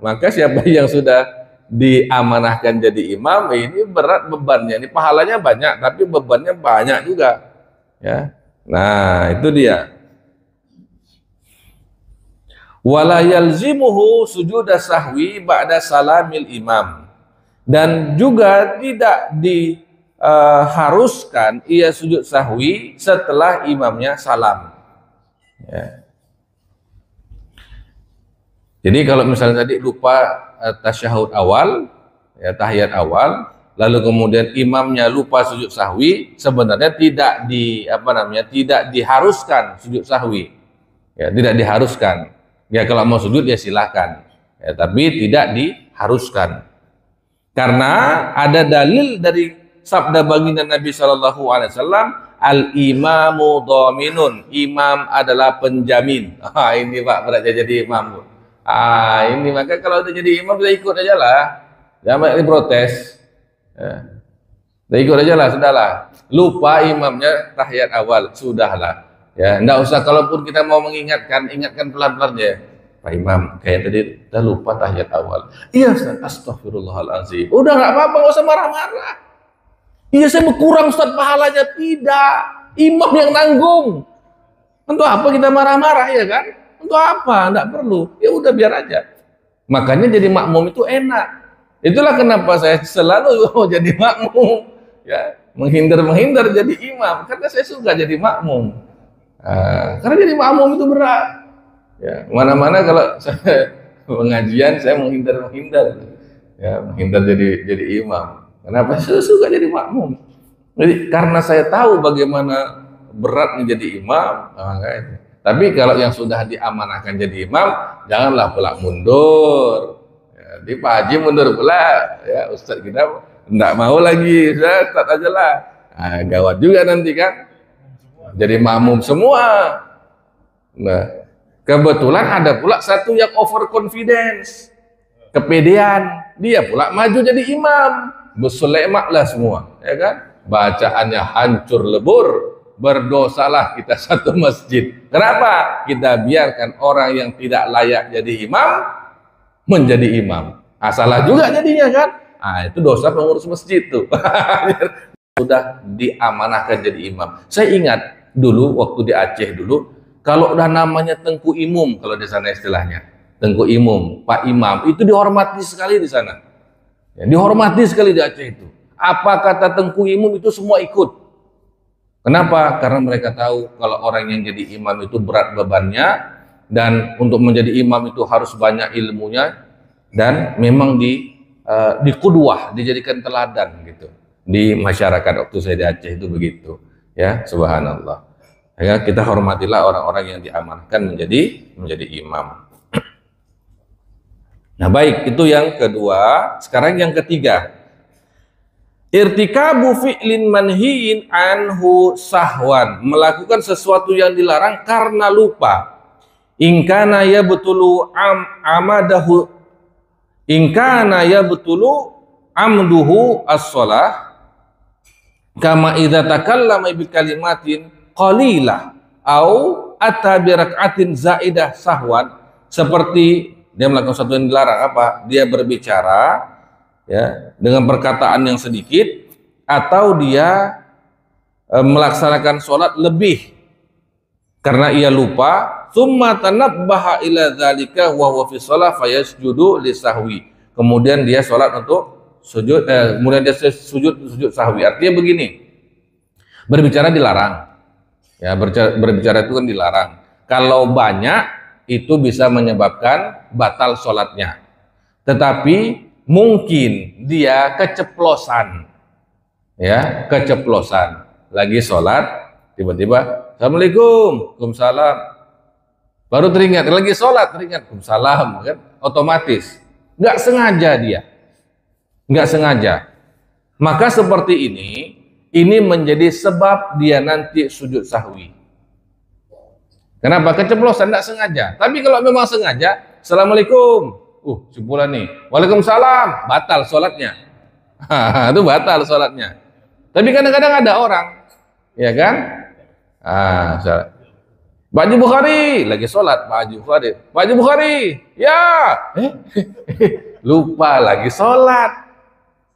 Maka siapa yang sudah diamanahkan jadi imam, ini berat bebannya. Ini pahalanya banyak, tapi bebannya banyak juga. Ya, nah itu dia. Wala yalzimuhu sujuda sahwi ba'da salamil imam. Dan juga tidak diharuskan ia sujud sahwi setelah imamnya salam. Ya. Jadi kalau misalnya tadi lupa tasyahud awal, ya, tahiyat awal, lalu kemudian imamnya lupa sujud sahwi, sebenarnya tidak tidak diharuskan sujud sahwi. Ya, tidak diharuskan. Ya kalau mau sujud ya silahkan. Ya, tapi tidak diharuskan. Karena ada dalil dari sabda baginda Nabi Shallallahu Alaihi Wasallam, al imamu dominun, imam adalah penjamin. Ini Pak beratnya jadi imam. Ini maka kalau udah jadi imam sudah ikut aja lah, jangan diprotes. Ya. Udah ikut aja lah, sudahlah. Lupa imamnya tahiyat awal, sudahlah. Ya, enggak usah, kalaupun kita mau mengingatkan, ingatkan pelan-pelan ya. Pak Imam, kayak tadi udah lupa tahiyat awal. Iya, Ustaz, astagfirullahaladzim. Udah nggak apa-apa, nggak usah marah-marah. Iya, saya berkurang Ustaz pahalanya. Tidak, imam yang nanggung. Untuk apa kita marah-marah, ya kan? Untuk apa? Nggak perlu. Ya udah biar aja. Makanya jadi makmum itu enak. Itulah kenapa saya selalu jadi makmum. Ya, menghindar jadi imam. Karena saya suka jadi makmum. Karena jadi makmum itu berat. Ya, mana-mana kalau saya pengajian saya menghindar, ya, menghindar jadi imam. Kenapa? Saya suka jadi makmum. Jadi karena saya tahu bagaimana berat menjadi imam. Tapi kalau yang sudah diamanahkan jadi imam, janganlah pula mundur. Ya, di Pak Haji mundur pula, ya Ustadz kita enggak mau lagi, sudah start aja lah. Gawat juga nanti kan, jadi makmum semua. Nah, kebetulan ada pula satu yang overconfidence, kepedean, dia pula maju jadi imam, bersulemak lah semua, ya kan? Bacaannya hancur lebur, berdosalah kita satu masjid. Kenapa? Kita biarkan orang yang tidak layak jadi imam menjadi imam. Salah juga jadinya kan? Itu dosa pengurus masjid tuh. Sudah diamanahkan jadi imam. Saya ingat dulu waktu di Aceh dulu, kalau udah namanya Tengku Imum, kalau di sana istilahnya Tengku Imum, Pak Imam, itu dihormati sekali di sana. Ya, dihormati sekali di Aceh itu. Apa kata Tengku Imum itu semua ikut. Kenapa? Karena mereka tahu kalau orang yang jadi imam itu berat bebannya, dan untuk menjadi imam itu harus banyak ilmunya, dan memang di qudwah, dijadikan teladan gitu di masyarakat. Waktu saya di Aceh itu begitu, ya, subhanallah. Ya, kita hormatilah orang-orang yang diamanahkan menjadi imam. Nah, baik, itu yang kedua. Sekarang yang ketiga, irtikabu fi'lin manhiin anhu sahwan, melakukan sesuatu yang dilarang karena lupa. Ingkana ya betulu amadahu, ingkana ya betulu amduhu as-shalah, kama idza takallama bi kalimatin qalilah au atta bi rak'atin zaidah sahwan, seperti dia melakukan sesuatu yang dilarang. Apa? Dia berbicara, ya, dengan perkataan yang sedikit, atau dia melaksanakan sholat lebih karena ia lupa, summa tanabbaha ila dzalika wa huwa fi shalah fayasjudu lisahwi, kemudian dia sholat untuk sujud, kemudian dia sujud sahwi. Artinya begini, berbicara dilarang, ya, berbicara itu kan dilarang. Kalau banyak itu bisa menyebabkan batal sholatnya, tetapi mungkin dia keceplosan, ya, keceplosan lagi sholat, tiba-tiba assalamualaikum, waalaikumsalam, baru teringat lagi sholat, teringat waalaikumsalam, kan otomatis nggak sengaja, dia nggak sengaja. Maka seperti ini menjadi sebab dia nanti sujud sahwi. Kenapa? Keceplosan, tidak sengaja. Tapi kalau memang sengaja, assalamualaikum, sebulan nih, waalaikumsalam, batal sholatnya. Itu batal sholatnya. Tapi kadang-kadang ada orang, ya kan? Pak Haji Bukhari lagi sholat, Pak Haji Bukhari, ya, lupa lagi sholat.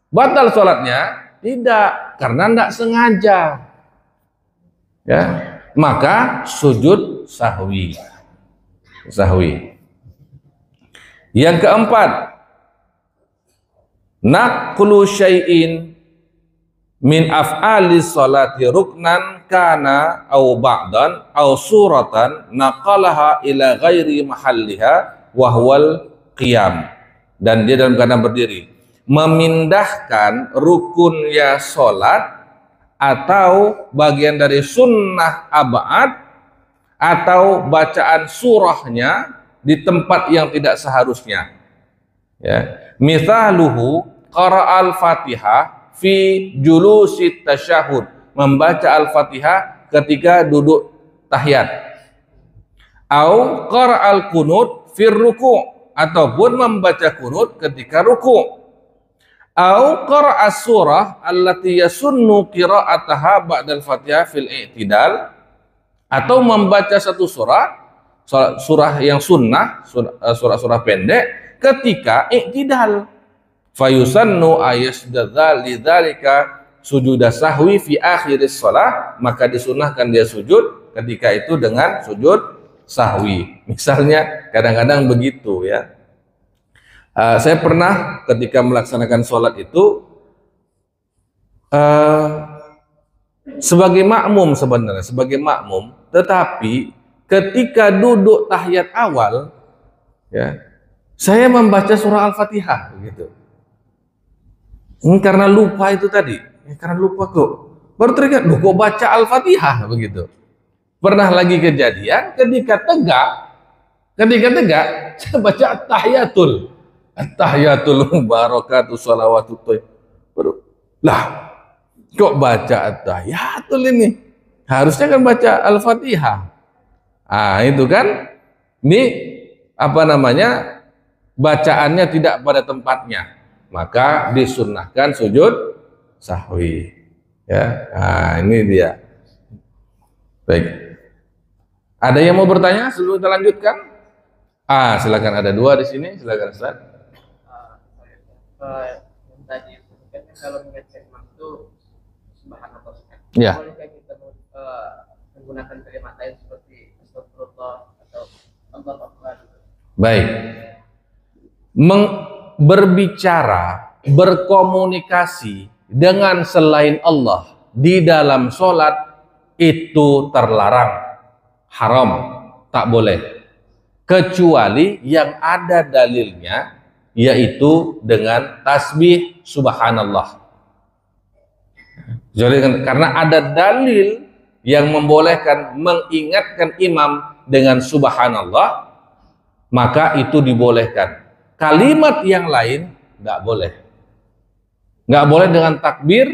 Batal sholatnya? Tidak, karena tidak sengaja. Ya, maka sujud sahwi. Yang keempat, naqlu syai'in min af'ali sholati ruknan kana au ba'dan au suratan naqalaha ila ghairi mahalliha wa huwal qiyam. Dan dia dalam keadaan berdiri, memindahkan rukunnya sholat atau bagian dari sunnah abad atau bacaan surahnya di tempat yang tidak seharusnya. Ya, mithaluhu qara'al Fatihah fi julusit tasyahud, membaca Al-Fatihah ketika duduk tahiyat. Au qara'al kunut fir ruku', ataupun membaca kunut ketika ruku'. Au qara'as surah allati yasunnu qira'ataha ba'dal Fatihah fil i'tidal, atau membaca satu surah yang sunnah, surah pendek ketika i'tidal. Fayusannu ayasdadza lidzalika sujuda sahwi fi akhiris shalah, maka disunnahkan dia sujud ketika itu dengan sujud sahwi. Misalnya kadang-kadang begitu, ya. Saya pernah ketika melaksanakan sholat itu sebagai makmum, sebenarnya sebagai makmum, tetapi ketika duduk tahiyat awal, ya, saya membaca surah Al-Fatihah begitu. Karena lupa itu tadi, karena lupa kok. Baru teringat, kok baca Al-Fatihah begitu. Pernah lagi kejadian ketika tegak, saya baca At-tahiyatul barakatuh shalawatut thayyib. Baru, lah, kok baca At-tahiyatul ini? Harusnya kan baca Al-Fatihah. Itu kan, ini apa namanya, bacaannya tidak pada tempatnya. Maka disunnahkan sujud sahwi, ya. Ini dia. Baik, ada yang mau bertanya sebelum kita lanjutkan? Silakan, ada dua di sini, silakan Ustaz. Yang tadi kan kalau mengecek imam itu subhanallah, Ya. bolehkah kita menggunakan kalimat lain seperti astagfirullah atau Allah Akbar. Baik. Berbicara, berkomunikasi dengan selain Allah di dalam sholat itu terlarang, haram, tak boleh, kecuali yang ada dalilnya, yaitu dengan tasbih subhanallah. Jadi, karena ada dalil yang membolehkan mengingatkan imam dengan subhanallah, maka itu dibolehkan. Kalimat yang lain nggak boleh. Nggak boleh dengan takbir,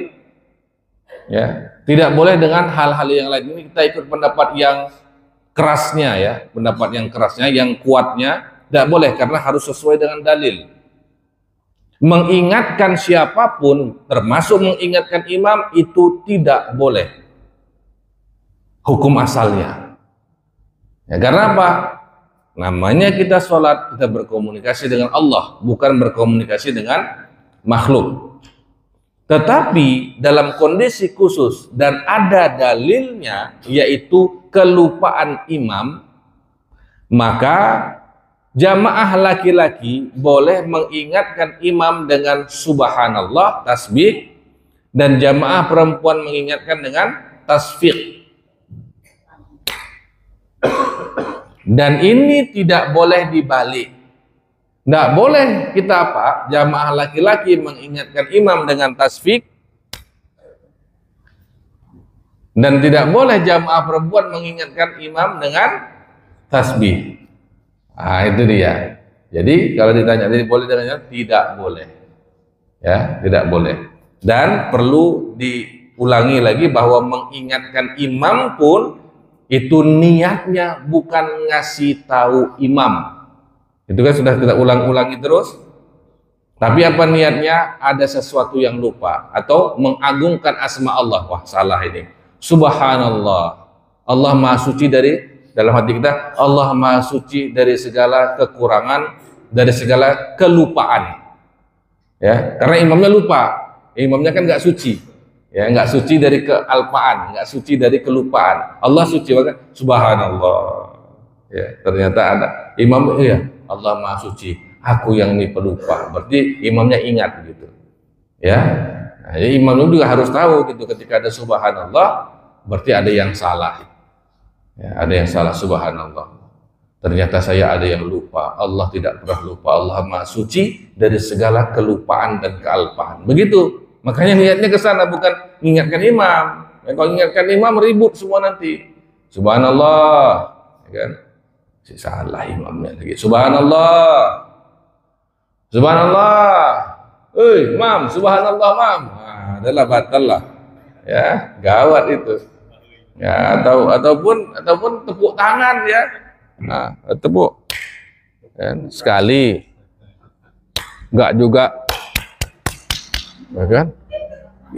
ya. Tidak boleh dengan hal-hal yang lain. Ini kita ikut pendapat yang kerasnya, ya, pendapat yang kerasnya, yang kuatnya, tidak boleh karena harus sesuai dengan dalil. Mengingatkan siapapun, termasuk mengingatkan imam, itu tidak boleh. Hukum asalnya. Ya, karena apa? Namanya kita sholat, kita berkomunikasi dengan Allah, bukan berkomunikasi dengan makhluk. Tetapi dalam kondisi khusus dan ada dalilnya, yaitu kelupaan imam, maka jamaah laki-laki boleh mengingatkan imam dengan subhanallah, tasbih, dan jamaah perempuan mengingatkan dengan tasfiq. Dan ini tidak boleh dibalik. Tidak boleh kita apa? Jamaah laki-laki mengingatkan imam dengan tasfiq, dan tidak boleh jamaah perempuan mengingatkan imam dengan tasbih. Nah, itu dia. Jadi kalau ditanya jadi boleh dengannya, tidak boleh. Ya, tidak boleh. Dan perlu diulangi lagi bahwa mengingatkan imam pun itu niatnya bukan ngasih tahu imam. Itu kan sudah kita ulang-ulangi terus. Tapi apa niatnya? Ada sesuatu yang lupa atau mengagungkan asma Allah. Wah, salah ini. Subhanallah. Allah Maha Suci dari, dalam hati kita, Allah Maha Suci dari segala kekurangan, dari segala kelupaan. Ya, karena imamnya lupa. Imamnya kan nggak suci. Ya, nggak suci dari kealpaan, nggak suci dari kelupaan. Allah suci, maka subhanallah. Ya, ternyata ada imam, iya, Allah Maha Suci, aku yang ini pelupa. Berarti imamnya ingat gitu. Ya. Nah, jadi imam juga harus tahu gitu, ketika ada subhanallah berarti ada yang salah. Ya, ada yang salah, subhanallah. Ternyata saya ada yang lupa. Allah tidak pernah lupa. Allah Maha Suci dari segala kelupaan dan kealpaan. Begitu. Makanya niatnya ke sana, bukan mengingatkan imam. Ya, kalau mengingatkan imam ribut semua nanti. Subhanallah, ya kan? Si salah imamnya lagi. Subhanallah, subhanallah. Imam, subhanallah, mam. Nah, adalah batal lah. Ya, gawat itu. Ya, ataupun tepuk tangan, ya. Nah, tepuk. Dan sekali. Enggak juga. Ya kan?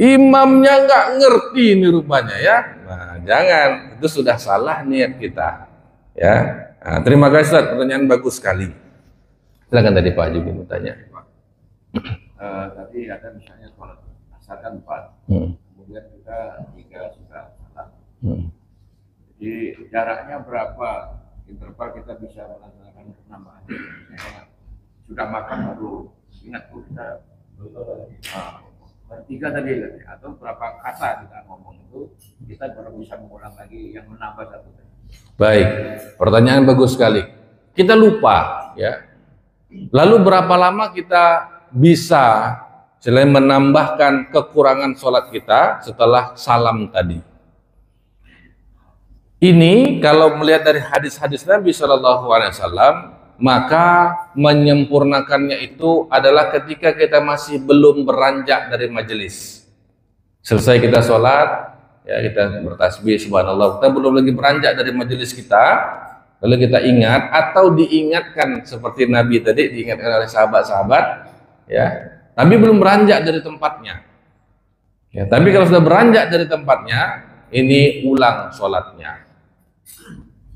Imamnya nggak ngerti ini rupanya, ya. Nah, jangan, itu sudah salah niat kita, ya. Nah, terima kasih Ustaz, pertanyaan bagus sekali. Silakan tadi Pak Jubi bertanya. Tadi ada misalnya sholat asar kan 4, kemudian kita 3 sudah salat. Jadi jaraknya berapa interval kita bisa melaksanakan penambahan? Sudah makan baru ingat kita. Bertiga tadi atau berapa kata kita ngomong itu kita baru bisa mengulang lagi yang menambah satu. Baik, pertanyaan bagus sekali. Kita lupa, ya. Lalu berapa lama kita bisa selain menambahkan kekurangan sholat kita setelah salam tadi? Ini kalau melihat dari hadis-hadis Nabi SAW, maka menyempurnakannya itu adalah ketika kita masih belum beranjak dari majelis. Selesai kita sholat, ya, kita bertasbih subhanallah, kita belum lagi beranjak dari majelis kita, lalu kita ingat atau diingatkan seperti Nabi tadi diingatkan oleh sahabat-sahabat, ya, tapi belum beranjak dari tempatnya. Ya, tapi kalau sudah beranjak dari tempatnya, ini ulang sholatnya.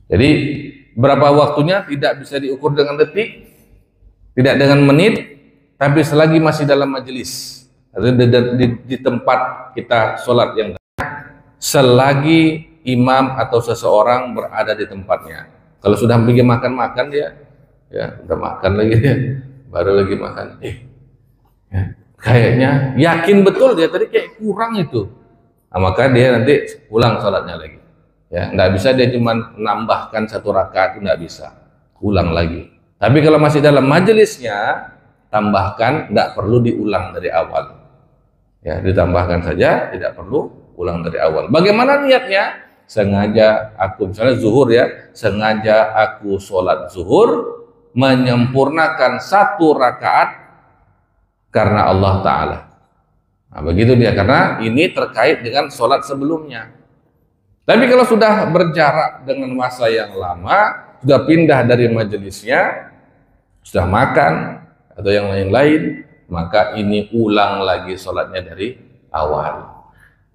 Jadi berapa waktunya tidak bisa diukur dengan detik, tidak dengan menit, tapi selagi masih dalam majelis, di tempat kita sholat yang selagi imam atau seseorang berada di tempatnya. Kalau sudah pergi makan-makan dia, ya udah makan lagi dia, baru lagi makan. Ya, kayaknya yakin betul dia tadi kayak kurang itu. Nah, maka dia nanti ulang sholatnya lagi. Ya, nggak bisa dia cuma menambahkan 1 rakaat, nggak bisa. Ulang lagi. Tapi kalau masih dalam majelisnya, tambahkan, nggak perlu diulang dari awal. Ya, ditambahkan saja, tidak perlu ulang dari awal. Bagaimana niatnya? Sengaja aku, misalnya zuhur ya, sengaja aku sholat zuhur, menyempurnakan 1 rakaat karena Allah Ta'ala. Nah, begitu dia, karena ini terkait dengan sholat sebelumnya. Tapi kalau sudah berjarak dengan masa yang lama, sudah pindah dari majelisnya, sudah makan, atau yang lain-lain, maka ini ulang lagi sholatnya dari awal.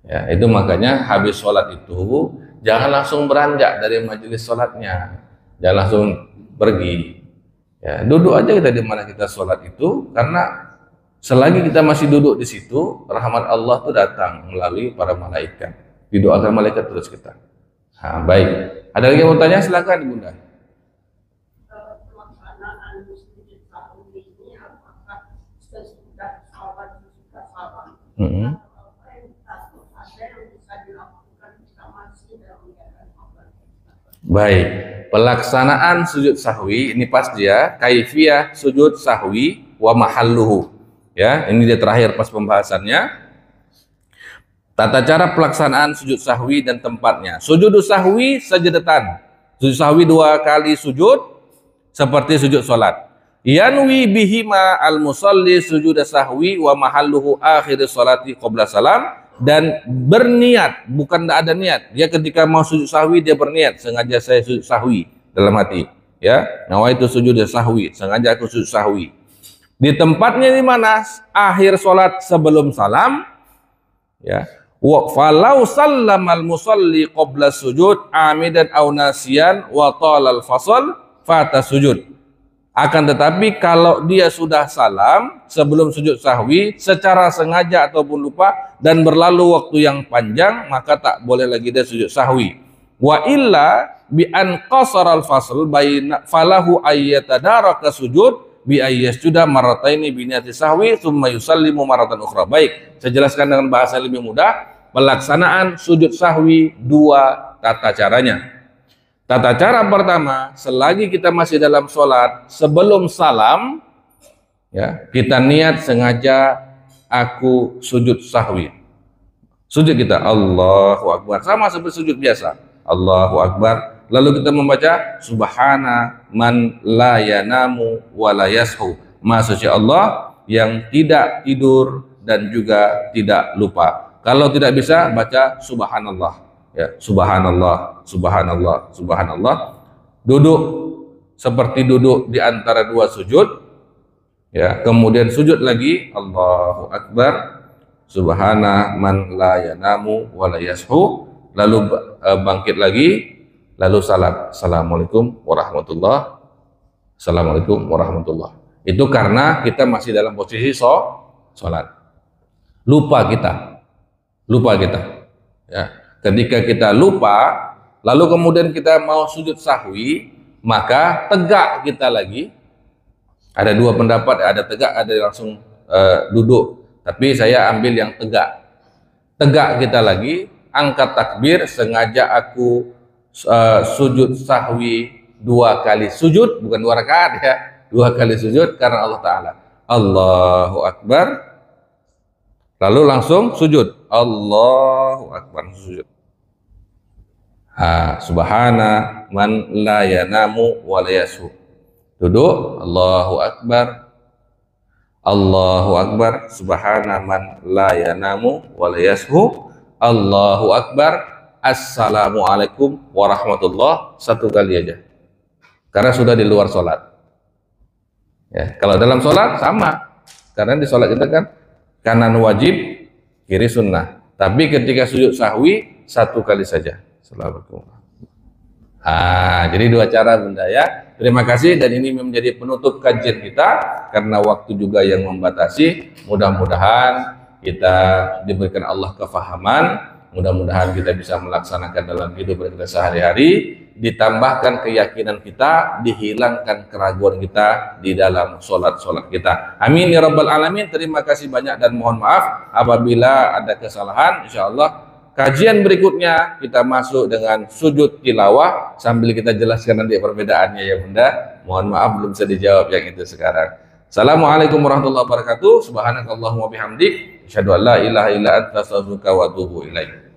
Ya, itu makanya habis sholat itu jangan langsung beranjak dari majelis sholatnya, jangan langsung pergi. Ya, duduk aja kita di mana kita sholat itu, karena selagi kita masih duduk di situ, rahmat Allah itu datang melalui para malaikat. Didoakan malaikat terus kita. Nah, baik. Ada lagi yang mau tanya? Silakan Bunda. Pelaksanaan sujud sahwi ini apakah sesudah sholat sudah salam? Ada yang bisa dilakukan jika masih dalam keadaan sholat? Baik. Pelaksanaan sujud sahwi ini pas dia kaifiyah sujud sahwi wa mahalluhu. Ya, ini dia terakhir pas pembahasannya. Tata cara pelaksanaan sujud sahwi dan tempatnya. Sujud sahwi sajadatan. Sujud sahwi 2 kali sujud seperti sujud salat. Yanwi bihima al-musalli sujud sahwi wa mahalluhu akhir salati qabla salam, dan berniat, bukan tidak ada niat. Dia ketika mau sujud sahwi dia berniat, sengaja saya sujud sahwi dalam hati, ya. Nawaitu sujud sahwi, sengaja aku sujud sahwi. Di tempatnya di mana? Akhir salat sebelum salam, ya. Wa falau sallamal musalli qabla sujud amidan aw nasiyan wa talal fasal fata sujud. Akan tetapi kalau dia sudah salam sebelum sujud sahwi secara sengaja ataupun lupa dan berlalu waktu yang panjang, maka tak boleh lagi dia sujud sahwi. Wa illa bi an qasara al fasl baina falahu ayyatadaraka sujud bi ayyasjuda marrataini bi niyati sahwi thumma yusallimu marratan ukhra. Baik, saya jelaskan dengan bahasa lebih mudah. Pelaksanaan sujud sahwi 2 tata caranya. Tata cara pertama, selagi kita masih dalam sholat, sebelum salam, ya, kita niat sengaja aku sujud sahwi. Sujud kita Allahu Akbar, sama seperti sujud biasa. Allahu Akbar. Lalu kita membaca Subhana man la yanamu wa la yashu. Maha suci Allah yang tidak tidur dan juga tidak lupa. Kalau tidak bisa, baca Subhanallah, ya, Subhanallah, Subhanallah, Subhanallah. Duduk seperti duduk di antara 2 sujud, ya. Kemudian sujud lagi, Allahu Akbar, Subhana man la yanamu wa la yashu. Lalu bangkit lagi, lalu salam, Assalamualaikum warahmatullah, Assalamualaikum warahmatullah. Itu karena kita masih dalam posisi sholat. Lupa kita. Ya. Ketika kita lupa, lalu kemudian kita mau sujud sahwi, maka tegak kita lagi. Ada 2 pendapat, ada tegak, ada langsung duduk. Tapi saya ambil yang tegak. Tegak kita lagi, angkat takbir, sengaja aku sujud sahwi 2 kali sujud, bukan 2 rakaat ya, 2 kali sujud karena Allah Ta'ala. Allahu Akbar. Lalu langsung sujud. Allahu Akbar, sujud. Subhana man la yanamu wa la yashu. Duduk, Allahu Akbar. Allahu Akbar. Subhana man la yanamu wa la yashu. Allahu Akbar. Assalamualaikum warahmatullah. 1 kali aja. Karena sudah di luar sholat. Ya, kalau dalam sholat sama. Karena di sholat kita kan kanan wajib, kiri sunnah. Tapi ketika sujud sahwi 1 kali saja. Assalamualaikum. Jadi 2 cara Bunda ya. Terima kasih, dan ini menjadi penutup kajian kita karena waktu juga yang membatasi. Mudah-mudahan kita diberikan Allah kefahaman Mudah-mudahan kita bisa melaksanakan dalam kehidupan kita sehari-hari, ditambahkan keyakinan kita, dihilangkan keraguan kita di dalam sholat-sholat kita. Amin ya rabbal alamin. Terima kasih banyak dan mohon maaf apabila ada kesalahan. Insyaallah kajian berikutnya kita masuk dengan sujud tilawah sambil kita jelaskan nanti perbedaannya ya Bunda. Mohon maaf belum bisa dijawab yang itu sekarang. Assalamualaikum warahmatullahi wabarakatuh. Subhanakallahumma bihamdik, asyhadu an la ilaha illa anta, astaghfiruka wa atubu ilaik.